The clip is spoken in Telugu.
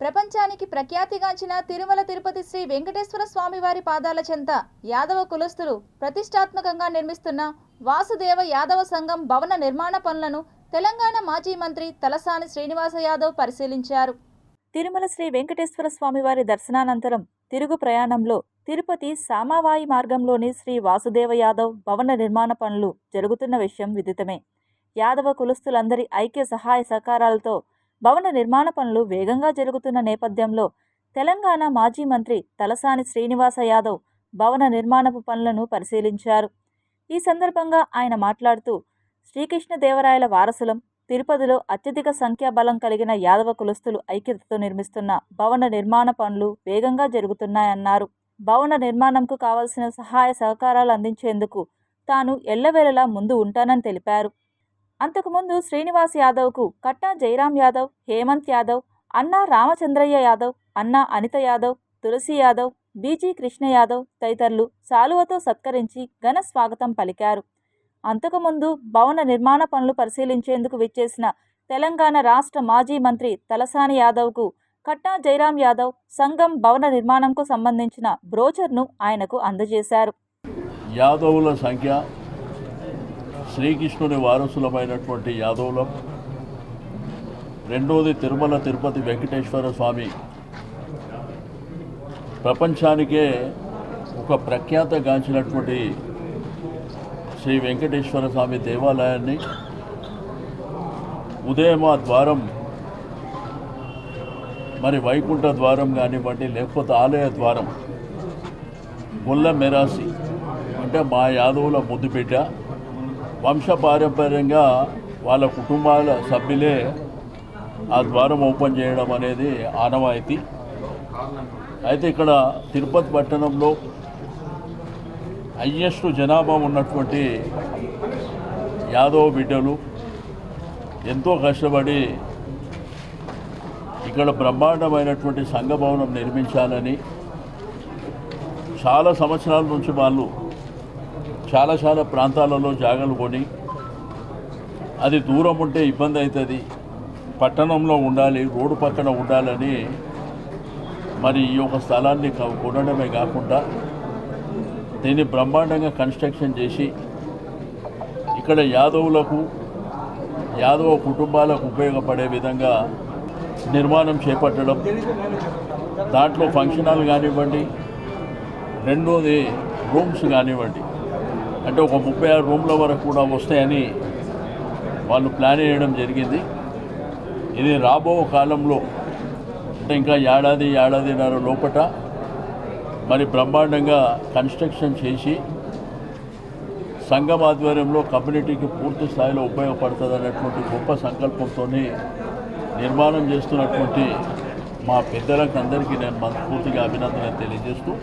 ప్రపంచానికి ప్రఖ్యాతిగాంచిన తిరుమల తిరుపతి శ్రీ వెంకటేశ్వర స్వామివారి పాదాల చెంత యాదవ కులస్తులు ప్రతిష్టాత్మకంగా నిర్మిస్తున్న వాసుదేవ యాదవ సంఘం భవన నిర్మాణ పనులను తెలంగాణ మాజీ మంత్రి తలసాని శ్రీనివాస యాదవ్ పరిశీలించారు. తిరుమల శ్రీ వెంకటేశ్వర స్వామివారి దర్శనానంతరం తిరుగు ప్రయాణంలో తిరుపతి సామావాయి మార్గంలోని శ్రీ వాసుదేవ యాదవ్ భవన నిర్మాణ పనులు జరుగుతున్న విషయం విదితమే. యాదవ కులస్తులందరి ఐక్య సహాయ సహకారాలతో భవన నిర్మాణ పనులు వేగంగా జరుగుతున్న నేపథ్యంలో తెలంగాణ మాజీ మంత్రి తలసాని శ్రీనివాస యాదవ్ భవన నిర్మాణపు పనులను పరిశీలించారు. ఈ సందర్భంగా ఆయన మాట్లాడుతూ, శ్రీకృష్ణదేవరాయల వారసులం, తిరుపతిలో అత్యధిక సంఖ్యాబలం కలిగిన యాదవ కులస్తులు ఐక్యతతో నిర్మిస్తున్న భవన నిర్మాణ పనులు వేగంగా జరుగుతున్నాయన్నారు. భవన నిర్మాణంకు కావలసిన సహాయ సహకారాలు అందించేందుకు తాను ఎల్లవేళలా ముందు ఉంటానని తెలిపారు. అంతకుముందు శ్రీనివాస్ యాదవ్కు కట్టా జయరాం యాదవ్, హేమంత్ యాదవ్, అన్నా రామచంద్రయ్య యాదవ్, అన్నా అనిత యాదవ్, తులసి యాదవ్, బీజీ కృష్ణ యాదవ్ తదితరులు శాలువతో సత్కరించి ఘన స్వాగతం పలికారు. అంతకుముందు భవన నిర్మాణ పనులు పరిశీలించేందుకు విచ్చేసిన తెలంగాణ రాష్ట్ర మాజీ మంత్రి తలసాని యాదవ్కు కట్టా జయరాం యాదవ్ సంఘం భవన నిర్మాణంకు సంబంధించిన బ్రోచర్ను ఆయనకు అందజేశారు. యాదవుల సంఖ్య, శ్రీకృష్ణుని వారసులమైనటువంటి యాదవులం, రెండోది తిరుమల తిరుపతి వెంకటేశ్వర స్వామి, ప్రపంచానికే ఒక ప్రఖ్యాతగాంచినటువంటి శ్రీ వెంకటేశ్వర స్వామి దేవాలయాన్ని ఉదయమా ద్వారం, మరి వైకుంఠ ద్వారం కానివ్వండి, లేకపోతే ఆలయ ద్వారం, గొల్ల మెరాసి అంటే మా యాదవుల ముద్దుబిడ్డ, వంశపారంపర్యంగా వాళ్ళ కుటుంబాల సభ్యులే ఆ ద్వారం ఓపెన్ చేయడం అనేది ఆనవాయితీ. అయితే ఇక్కడ తిరుపతి పట్టణంలో హయ్యెస్ట్ జనాభా ఉన్నటువంటి యాదవ బిడ్డలు ఎంతో కష్టపడి ఇక్కడ బ్రహ్మాండమైనటువంటి సంఘభవనం నిర్మించాలని చాలా సంవత్సరాల నుంచి వాళ్ళు చాలా ప్రాంతాలలో జాగాలు కొని, అది దూరం ఉంటే ఇబ్బంది అవుతుంది, పట్టణంలో ఉండాలి, రోడ్డు పక్కన ఉండాలని మరి ఈ యొక్క స్థలాన్ని కొనడమే కాకుండా దీన్ని బ్రహ్మాండంగా కన్స్ట్రక్షన్ చేసి ఇక్కడ యాదవులకు, యాదవ కుటుంబాలకు ఉపయోగపడే విధంగా నిర్మాణం చేపట్టడం, దాంట్లో ఫంక్షన్ హాల్ కానివ్వండి, రెండోది రూమ్స్ కానివ్వండి, అంటే ఒక 36 రూమ్ల వరకు కూడా వస్తాయని వాళ్ళు ప్లాన్ చేయడం జరిగింది. ఇది రాబో కాలంలో అంటే ఇంకా ఏడాదిన్నర లోపట మరి బ్రహ్మాండంగా కన్స్ట్రక్షన్ చేసి సంఘం ఆధ్వర్యంలో కమ్యూనిటీకి పూర్తి స్థాయిలో ఉపయోగపడుతుంది అన్నటువంటి గొప్ప సంకల్పంతో నిర్మాణం చేస్తున్నటువంటి మా పెద్దలకు అందరికీ నేను మనస్ఫూర్తిగా అభినందనలు తెలియజేస్తూ